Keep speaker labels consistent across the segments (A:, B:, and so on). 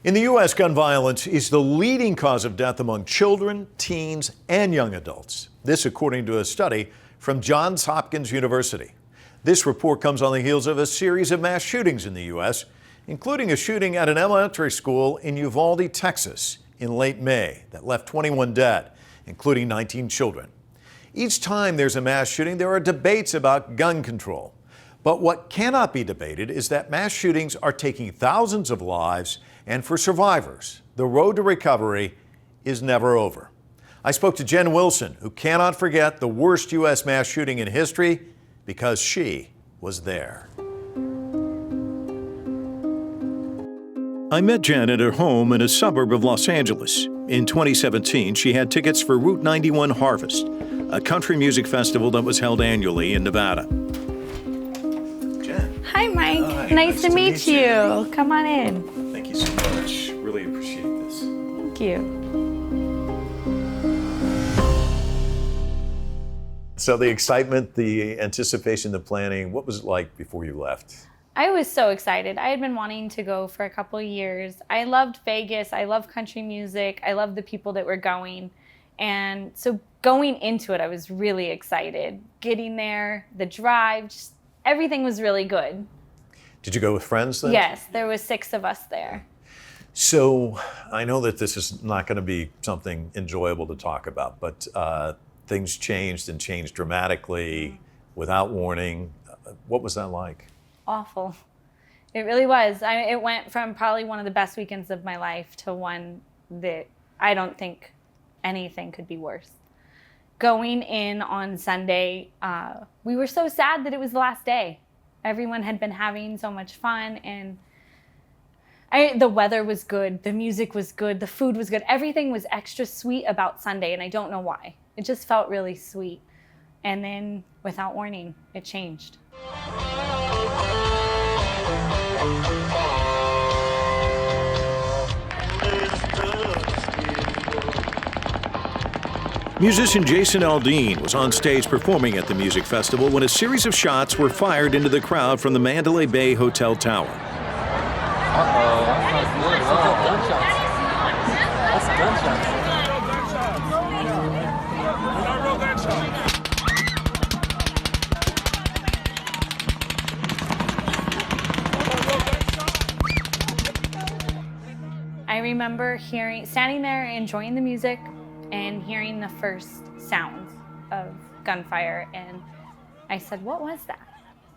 A: In the U.S., gun violence is the leading cause of death among children, teens, and young adults. This according to a study from Johns Hopkins University. This report comes on the heels of a series of mass shootings in the U.S., including a shooting at an elementary school in Uvalde, Texas, in late May that left 21 dead, including 19 children. Each time there's a mass shooting, there are debates about gun control. But what cannot be debated is that mass shootings are taking thousands of lives, and for survivors, the road to recovery is never over. I spoke to Jen Wilson, who cannot forget the worst U.S. mass shooting in history because she was there. I met Jen at her home in a suburb of Los Angeles. In 2017, she had tickets for Route 91 Harvest, a country music festival that was held annually in Nevada. Jen.
B: Hi, Mike.
A: Hi,
B: nice to meet you. Come on in.
A: Thank you so much. Really appreciate this.
B: Thank you.
A: So the excitement, the anticipation, the planning, what was it like before you left?
B: I was so excited. I had been wanting to go for a couple of years. I loved Vegas. I love country music. I loved the people that were going. And so going into it, I was really excited. Getting there, the drive, just everything was really good.
A: Did you go with friends then?
B: Yes, there was 6 of us there.
A: So I know that this is not going to be something enjoyable to talk about, but things changed and changed dramatically without warning. What was that like?
B: Awful. It really was. It went from probably one of the best weekends of my life to one that I don't think anything could be worse. Going in on Sunday, we were so sad that it was the last day. Everyone had been having so much fun, and the weather was good, the music was good, the food was good. Everything was extra sweet about Sunday, and I don't know why. It just felt really sweet. And then, without warning, it changed.
A: Musician Jason Aldean was on stage performing at the music festival when a series of shots were fired into the crowd from the Mandalay Bay Hotel tower.
C: Uh-oh, that's not good. Oh, gunshots. That's gunshots. Not real gunshots.
B: I remember standing there enjoying the music and hearing the first sounds of gunfire, and I said, what was that?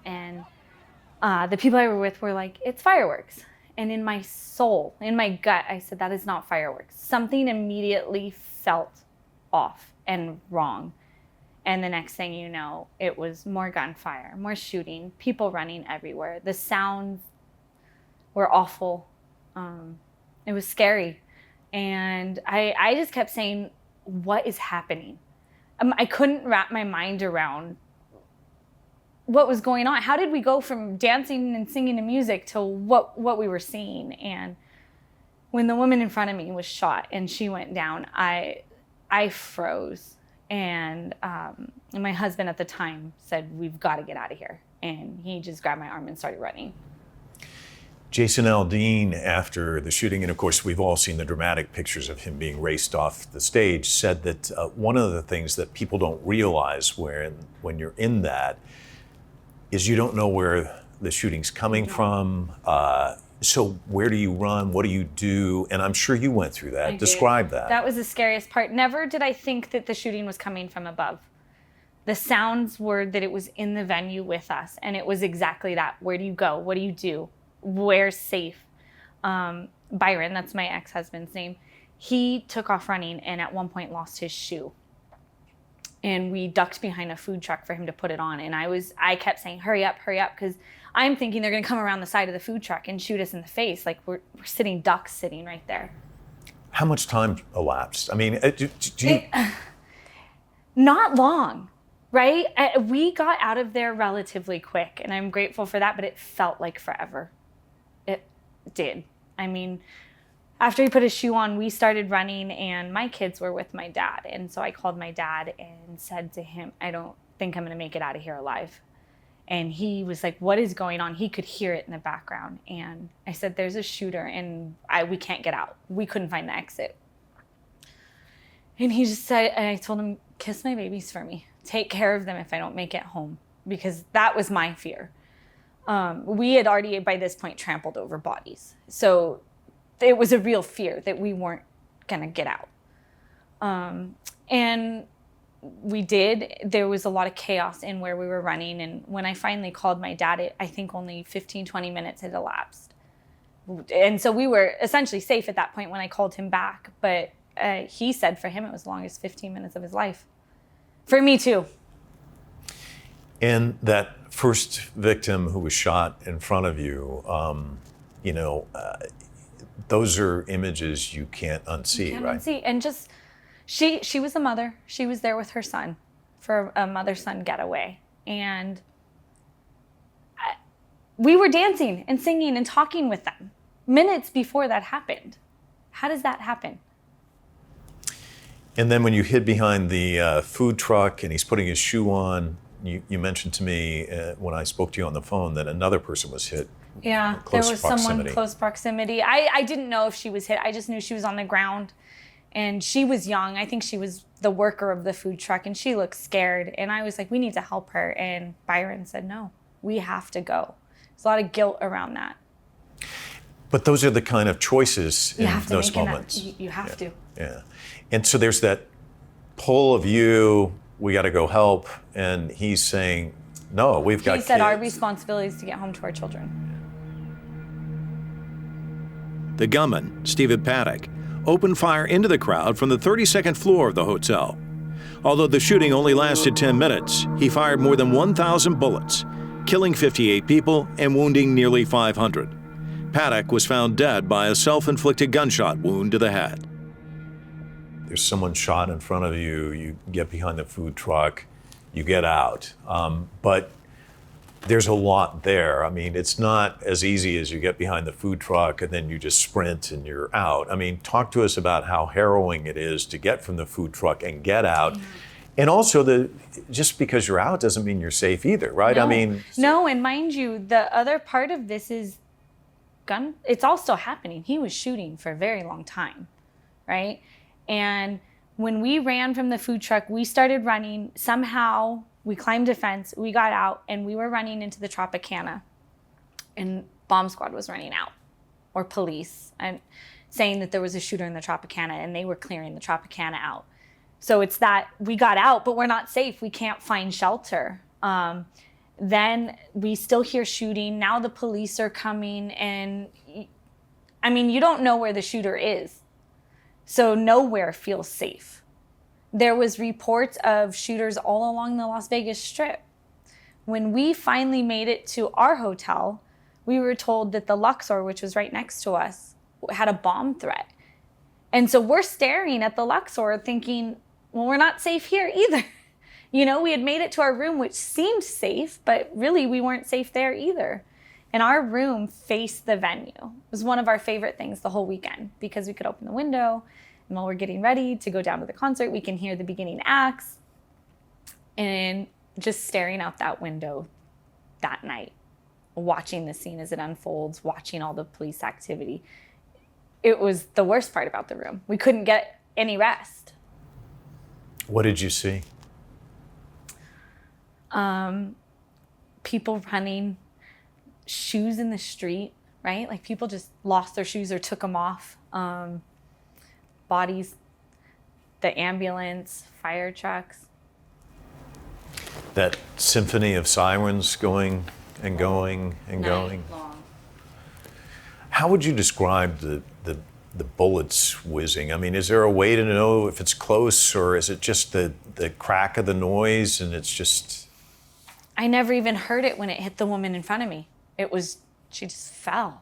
B: And the people I were with were like, it's fireworks. And in my soul, in my gut, I said, that is not fireworks. Something immediately felt off and wrong. And the next thing you know, it was more gunfire, more shooting, people running everywhere. The sounds were awful. It was scary. And I just kept saying, what is happening? I couldn't wrap my mind around what was going on. How did we go from dancing and singing to music to what we were seeing? And when the woman in front of me was shot and she went down, I froze. And my husband at the time said, we've got to get out of here. And he just grabbed my arm and started running.
A: Jason Aldean, after the shooting, and of course we've all seen the dramatic pictures of him being raced off the stage, said that one of the things that people don't realize when you're in that is you don't know where the shooting's coming from. So where do you run? What do you do? And I'm sure you went through that. Describe that.
B: That was the scariest part. Never did I think that the shooting was coming from above. The sounds were that it was in the venue with us, and it was exactly that. Where do you go? What do you do? Where's safe? Byron, that's my ex-husband's name, he took off running and at one point lost his shoe. And we ducked behind a food truck for him to put it on. And I kept saying, hurry up, because I'm thinking they're gonna come around the side of the food truck and shoot us in the face. Like we're sitting ducks sitting right there.
A: How much time elapsed? I mean,
B: Not long, right? We got out of there relatively quick, and I'm grateful for that, but it felt like forever. It did. I mean, after he put his shoe on, we started running, and my kids were with my dad. And so I called my dad and said to him, I don't think I'm going to make it out of here alive. And he was like, what is going on? He could hear it in the background. And I said, there's a shooter and we can't get out. We couldn't find the exit. And he just said, and I told him, kiss my babies for me. Take care of them if I don't make it home, because that was my fear. We had already, by this point, trampled over bodies. So it was a real fear that we weren't gonna get out. And we did. There was a lot of chaos in where we were running. And when I finally called my dad, I think only 15, 20 minutes had elapsed. And so we were essentially safe at that point when I called him back. But he said for him, it was the longest 15 minutes of his life. For me too.
A: And that first victim who was shot in front of you, those are images you can't unsee, right?
B: Unsee. And just, she was a mother. She was there with her son for a mother-son getaway. And we were dancing and singing and talking with them minutes before that happened. How does that happen?
A: And then when you hid behind the food truck and he's putting his shoe on, you mentioned to me when I spoke to you on the phone that another person was hit.
B: Yeah, there was someone close proximity. I didn't know if she was hit. I just knew she was on the ground. And she was young. I think she was the worker of the food truck, and she looked scared. And I was like, we need to help her. And Byron said, no, we have to go. There's a lot of guilt around that.
A: But those are the kind of choices in those moments.
B: You have to.
A: Yeah. And so there's that pull of you, we got to go help. And he's saying, no, we've got kids.
B: He said our responsibility is to get home to our children.
D: The gunman, Stephen Paddock, opened fire into the crowd from the 32nd floor of the hotel. Although the shooting only lasted 10 minutes, he fired more than 1,000 bullets, killing 58 people and wounding nearly 500. Paddock was found dead by a self-inflicted gunshot wound to the head.
A: There's someone shot in front of you, you get behind the food truck, you get out. But there's a lot there. I mean, it's not as easy as you get behind the food truck and then you just sprint and you're out. I mean, talk to us about how harrowing it is to get from the food truck and get out. And also, just because you're out doesn't mean you're safe either, right?
B: No.
A: I mean...
B: No, and mind you, the other part of this is it's all still happening. He was shooting for a very long time, right? And when we ran from the food truck, we started running. Somehow we climbed a fence, we got out, and we were running into the Tropicana. And bomb squad was running out, or police, and saying that there was a shooter in the Tropicana, and they were clearing the Tropicana out. So it's that we got out, but we're not safe. We can't find shelter. Then we still hear shooting. Now the police are coming, and I mean, you don't know where the shooter is. So nowhere feels safe. There was reports of shooters all along the Las Vegas Strip. When we finally made it to our hotel, we were told that the Luxor, which was right next to us, had a bomb threat. And so we're staring at the Luxor thinking, well, we're not safe here either. You know, we had made it to our room, which seemed safe, but really we weren't safe there either. And our room faced the venue. It was one of our favorite things the whole weekend because we could open the window, and while we're getting ready to go down to the concert, we can hear the beginning acts. And just staring out that window that night, watching the scene as it unfolds, watching all the police activity. It was the worst part about the room. We couldn't get any rest.
A: What did you see?
B: People running, shoes in the street, right? Like people just lost their shoes or took them off. Bodies, the ambulance, fire trucks.
A: That symphony of sirens going and going and going.
B: Long.
A: How would you describe the bullets whizzing? I mean, is there a way to know if it's close, or is it just the crack of the noise and it's just...
B: I never even heard it when it hit the woman in front of me. She just fell.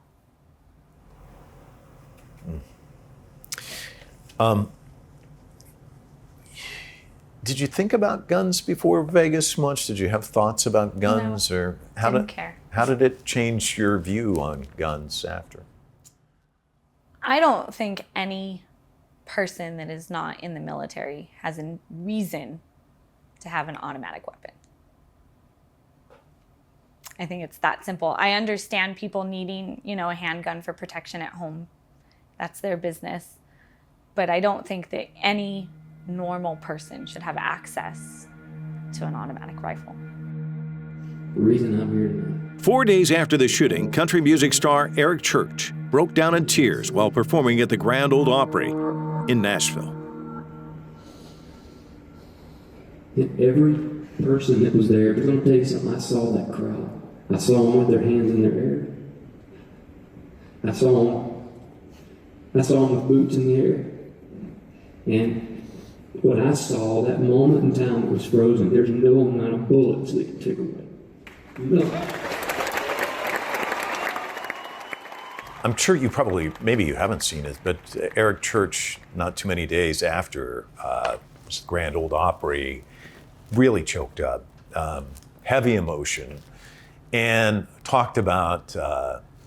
A: Did you think about guns before Vegas much? Did you have thoughts about guns?
B: No,
A: or
B: didn't care.
A: How did it change your view on guns after?
B: I don't think any person that is not in the military has a reason to have an automatic weapon. I think it's that simple. I understand people needing, a handgun for protection at home. That's their business. But I don't think that any normal person should have access to an automatic rifle.
E: The reason I'm here tonight.
D: 4 days after the shooting, country music star Eric Church broke down in tears while performing at the Grand Ole Opry in Nashville.
E: And every person that was there, I'm going to tell you something, I saw that crowd. I saw them with their hands in their air. I saw them with boots in the air. And what I saw, that moment in time that was frozen, there's no amount of bullets that could take away. No.
A: I'm sure you probably, maybe you haven't seen it, but Eric Church, not too many days after Grand Ole Opry, really choked up, heavy emotion, and talked about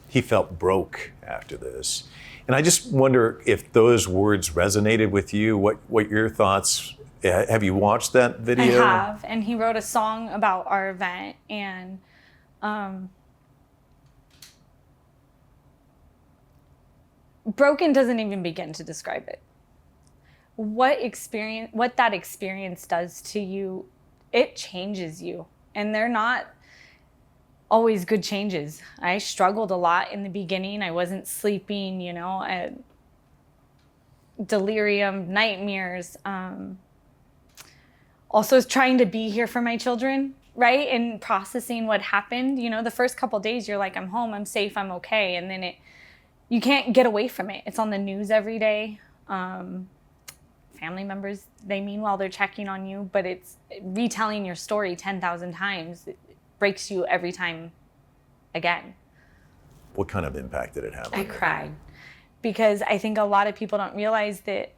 A: he felt broke after this. And I just wonder if those words resonated with you, what your thoughts, have you watched that video?
B: I have, and he wrote a song about our event, and broken doesn't even begin to describe it. What that experience does to you, it changes you. And they're not always good changes. I struggled a lot in the beginning. I wasn't sleeping, delirium, nightmares. Also trying to be here for my children, right? And processing what happened. The first couple days you're like, I'm home, I'm safe, I'm okay. And then you can't get away from it. It's on the news every day. Family members, meanwhile they're checking on you, but it's retelling your story 10,000 times. It breaks you every time again.
A: What kind of impact did it have on
B: I
A: you?
B: cried because I think a lot of people don't realize that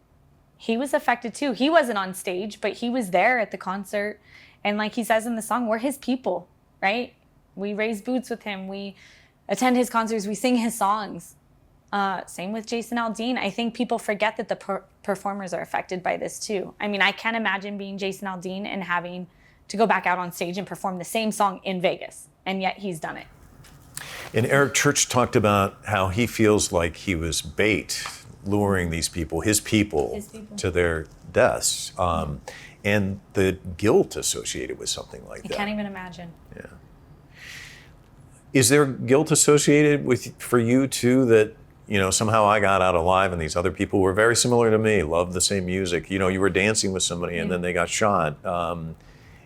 B: he was affected too. He wasn't on stage, but he was there at the concert. And like he says in the song, we're his people, right? We raise boots with him. We attend his concerts. We sing his songs. Same with Jason Aldean. I think people forget that the performers are affected by this too. I mean, I can't imagine being Jason Aldean and having to go back out on stage and perform the same song in Vegas, and yet he's done it.
A: And Eric Church talked about how he feels like he was bait, luring these people, his people, to their deaths, and the guilt associated with something like that.
B: I can't even imagine.
A: Yeah. Is there guilt associated for you too that, somehow I got out alive and these other people were very similar to me, loved the same music. You were dancing with somebody and then they got shot.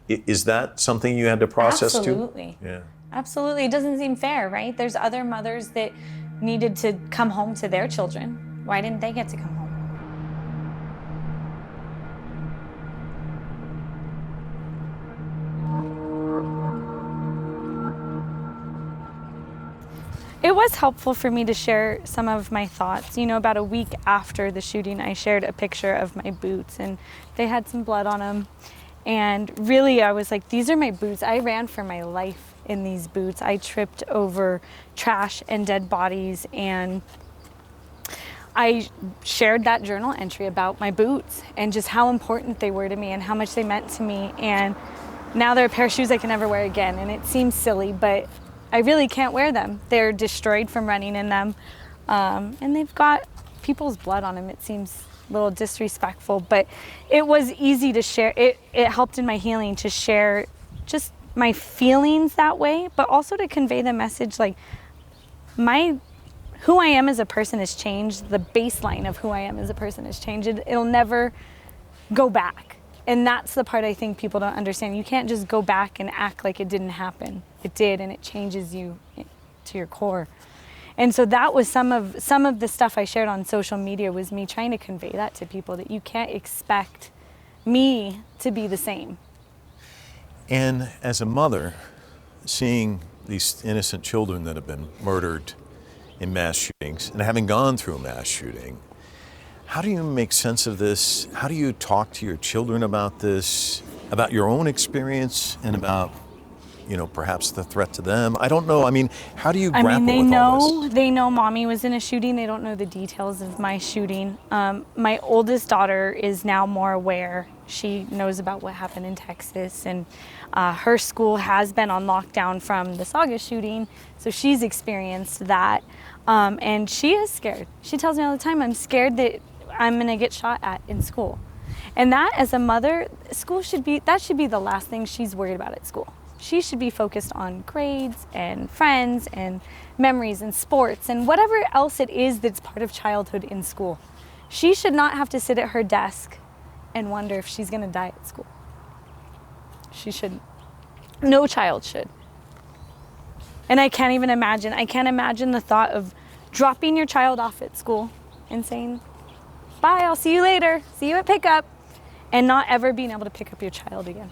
A: Is that something you had to process
B: Absolutely.
A: too? Yeah.
B: Absolutely. It doesn't seem fair, right? There's other mothers that needed to come home to their children. Why didn't they get to come home? It was helpful for me to share some of my thoughts. About a week after the shooting, I shared a picture of my boots and they had some blood on them. And really, I was like, these are my boots. I ran for my life in these boots. I tripped over trash and dead bodies, and I shared that journal entry about my boots and just how important they were to me and how much they meant to me. And now they're a pair of shoes I can never wear again. And it seems silly, but I really can't wear them. They're destroyed from running in them. And they've got people's blood on them. It seems a little disrespectful, but it was easy to share. It helped in my healing to share just my feelings that way, but also to convey the message like who I am as a person has changed. The baseline of who I am as a person has changed. It'll never go back. And that's the part I think people don't understand. You can't just go back and act like it didn't happen. It did, and it changes you to your core. And so that was some of the stuff I shared on social media, was me trying to convey that to people, that you can't expect me to be the same.
A: And as a mother, seeing these innocent children that have been murdered in mass shootings, and having gone through a mass shooting, how do you make sense of this? How do you talk to your children about this, about your own experience, and about perhaps the threat to them? I don't know. I mean, how do you grapple
B: I mean,
A: with all this?
B: they know mommy was in a shooting. They don't know the details of my shooting. My oldest daughter is now more aware. She knows about what happened in Texas, and her school has been on lockdown from the Saga shooting, so she's experienced that. And she is scared. She tells me all the time, I'm scared that I'm gonna get shot at in school. And that, as a mother, that should be the last thing she's worried about at school. She should be focused on grades and friends and memories and sports and whatever else it is that's part of childhood in school. She should not have to sit at her desk and wonder if she's gonna die at school. She shouldn't. No child should. And I can't imagine the thought of dropping your child off at school and saying, bye, I'll see you later, see you at pickup, and not ever being able to pick up your child again.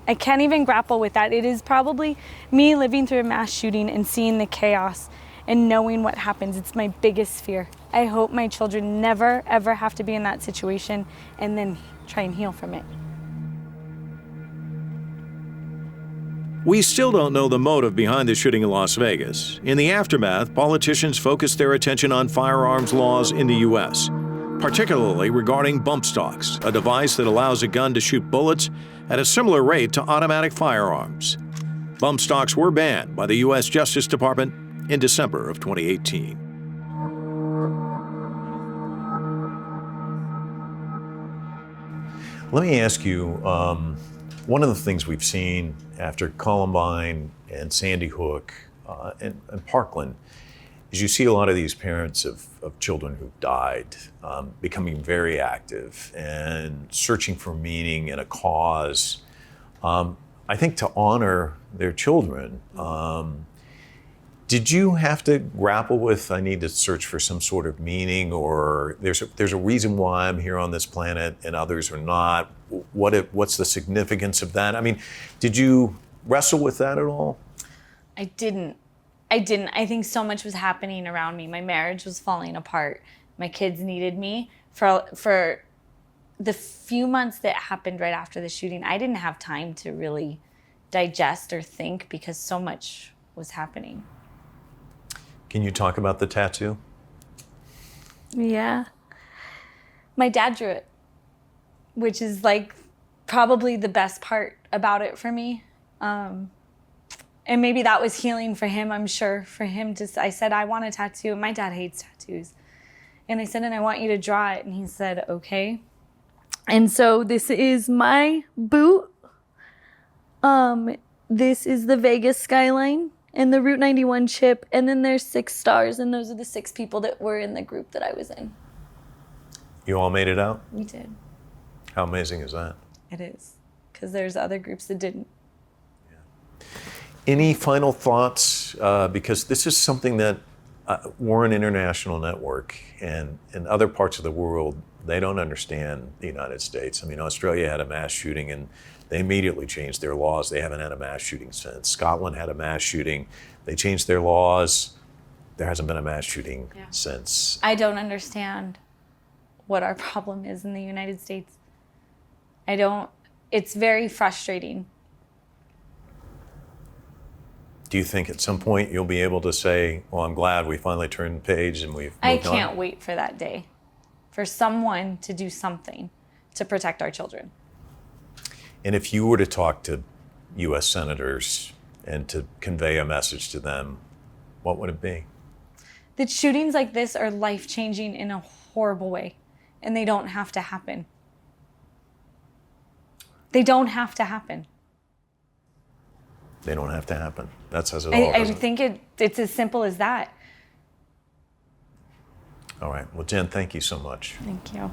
B: I can't even grapple with that. It is probably me living through a mass shooting and seeing the chaos and knowing what happens. It's my biggest fear. I hope my children never, ever have to be in that situation and then try and heal from it.
D: We still don't know the motive behind the shooting in Las Vegas. In the aftermath, politicians focused their attention on firearms laws in the U.S., particularly regarding bump stocks, a device that allows a gun to shoot bullets at a similar rate to automatic firearms. Bump stocks were banned by the U.S. Justice Department in December of 2018.
A: Let me ask you, one of the things we've seen after Columbine and Sandy Hook and Parkland is you see a lot of these parents of children who've died becoming very active and searching for meaning in a cause, I think to honor their children. Did you have to grapple with, I need to search for some sort of meaning, or there's a reason why I'm here on this planet and others are not? What's the significance of that? I mean, did you wrestle with that at all?
B: I didn't. I think so much was happening around me. My marriage was falling apart. My kids needed me. For the few months that happened right after the shooting, I didn't have time to really digest or think because so much was happening.
A: Can you talk about the tattoo?
B: Yeah. My dad drew it, which is like probably the best part about it for me. And maybe that was healing for him, I'm sure, for him to, I said, I want a tattoo. My dad hates tattoos. And I said, and I want you to draw it. And he said, okay. And so this is my boot. This is the Vegas skyline and the Route 91 chip. And then there's 6 stars. And those are the 6 people that were in the group that I was in.
A: You all made it out?
B: We did.
A: How amazing is that?
B: It is. Because there's other groups that didn't.
A: Any final thoughts? Because this is something that we're an international network, and in other parts of the world, they don't understand the United States. I mean, Australia had a mass shooting and they immediately changed their laws. They haven't had a mass shooting since. Scotland had a mass shooting. They changed their laws. There hasn't been a mass shooting since.
B: I don't understand what our problem is in the United States. It's very frustrating.
A: Do you think at some point you'll be able to say, well, I'm glad we finally turned the page and we've moved on?
B: I can't wait for that day, for someone to do something to protect our children.
A: And if you were to talk to U.S. senators and to convey a message to them, what would it be?
B: That shootings like this are life-changing in a horrible way, and they don't have to happen. They don't have to happen.
A: They don't have to happen. That says it all.
B: I think it's as simple as that.
A: All right. Well, Jen, thank you so much.
B: Thank you.